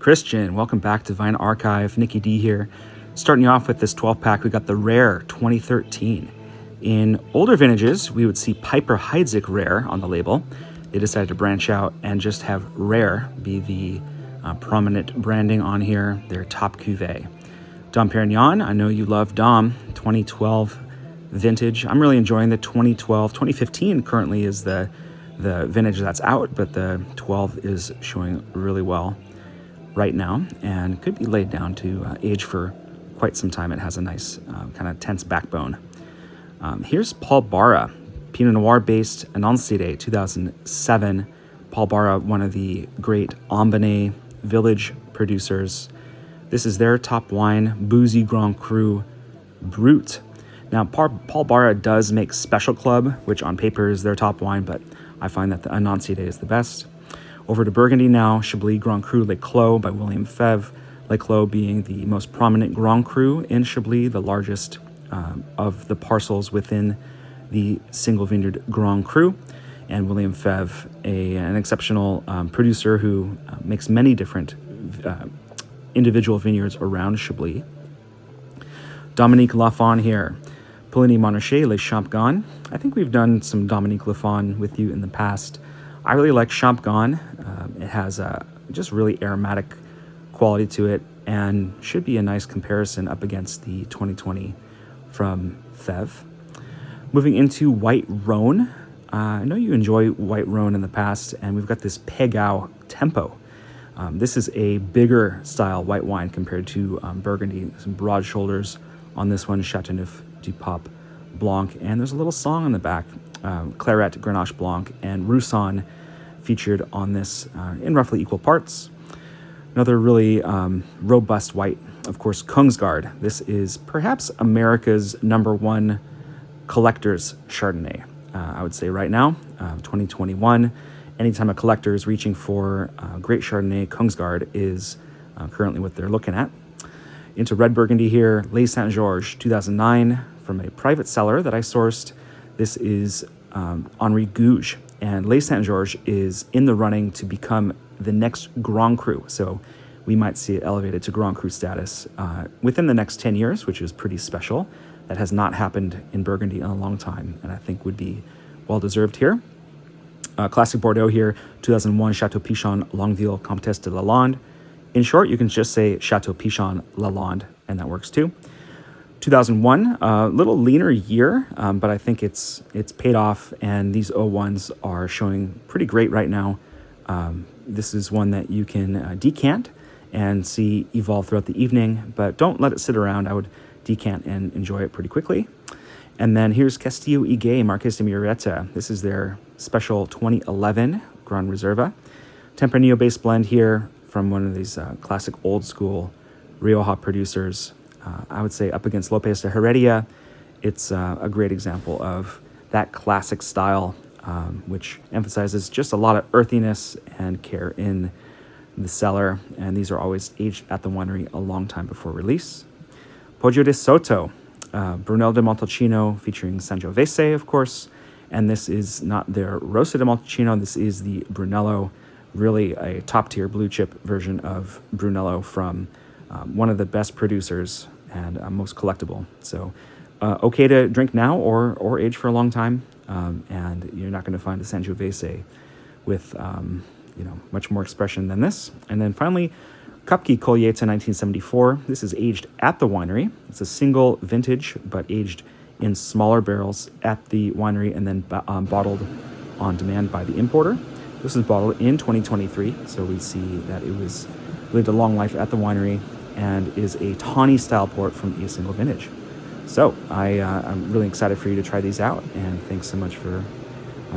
Kristjan, welcome back to Vine Archive. Nicky D here. Starting you off with this 12-pack, we got the Rare 2013. In older vintages, we would see Piper-Heidsieck Rare on the label. They decided to branch out and just have Rare be the prominent branding on here, their top cuvée. Dom Pérignon, I know you love Dom, 2012 vintage. I'm really enjoying the 2012. 2015 currently is the vintage that's out, but the 12 is showing really well right now and could be laid down to age for quite some time. It has a nice kind of tense backbone. Here's Paul Bara, Pinot Noir based Annonciade 2007. Paul Bara, one of the great Ambonay village producers. This is their top wine, Bouzy Grand Cru Brut. Now, Paul Bara does make Special Club, which on paper is their top wine, but I find that the Annonciade is the best. Over to Burgundy now, Chablis Grand Cru Le Clos by William Fèvre. Le Clos being the most prominent Grand Cru in Chablis, the largest of the parcels within the single vineyard Grand Cru. And William Fèvre, an exceptional producer who makes many different individual vineyards around Chablis. Dominique Lafon here. Puligny-Montrachet Le Champgain. I think we've done some Dominique Lafon with you in the past. I really like Champgain. It has a just really aromatic quality to it and should be a nice comparison up against the 2020 from Fèvre. Moving into White Rhône. I know you enjoy White Rhône in the past, and we've got this Pégau Tempo. This is a bigger style white wine compared to Burgundy. Some broad shoulders on this one, Châteauneuf-du-Pape Blanc, and there's a little song on the back, Claret, Grenache Blanc, and Roussanne featured on this in roughly equal parts. Another really robust white, of course, Kongsgaard. This is perhaps America's #1 collector's Chardonnay. I would say right now, 2021, anytime a collector is reaching for great Chardonnay, Kongsgaard is currently what they're looking at. Into red Burgundy here, Les Saint-Georges 2009 from a private seller that I sourced. This is Henri Gouges, and Les Saint-Georges is in the running to become the next Grand Cru. So we might see it elevated to Grand Cru status within the next 10 years, which is pretty special. That has not happened in Burgundy in a long time, and I think would be well-deserved here. Classic Bordeaux here, 2001 Chateau Pichon Longueville Comtesse de Lalande. In short, you can just say Chateau Pichon Lalande, and that works too. 2001, a little leaner year, but I think it's paid off, and these 01s are showing pretty great right now. This is one that you can decant and see evolve throughout the evening, but don't let it sit around. I would decant and enjoy it pretty quickly. And then here's Castillo Igué Marqués de Murrieta. This is their special 2011 Grand Reserva. Tempranillo-based blend here from one of these classic old school Rioja producers. I would say up against Lopez de Heredia. It's a great example of that classic style, which emphasizes just a lot of earthiness and care in the cellar. And these are always aged at the winery a long time before release. Poggio de Soto, Brunello de Montalcino featuring Sangiovese, of course. And this is not their Rosso de Montalcino. This is the Brunello, really a top-tier blue-chip version of Brunello from one of the best producers and most collectible. So okay to drink now or age for a long time. And you're not going to find a Sangiovese with much more expression than this. And then finally, Kopke Porto Colheita 1974. This is aged at the winery. It's a single vintage, but aged in smaller barrels at the winery and then bottled on demand by the importer. This is bottled in 2023, so we see that it was lived a long life at the winery and is a tawny style port from a single vintage. So I'm really excited for you to try these out, and thanks so much for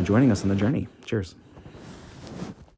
joining us on the journey. Cheers.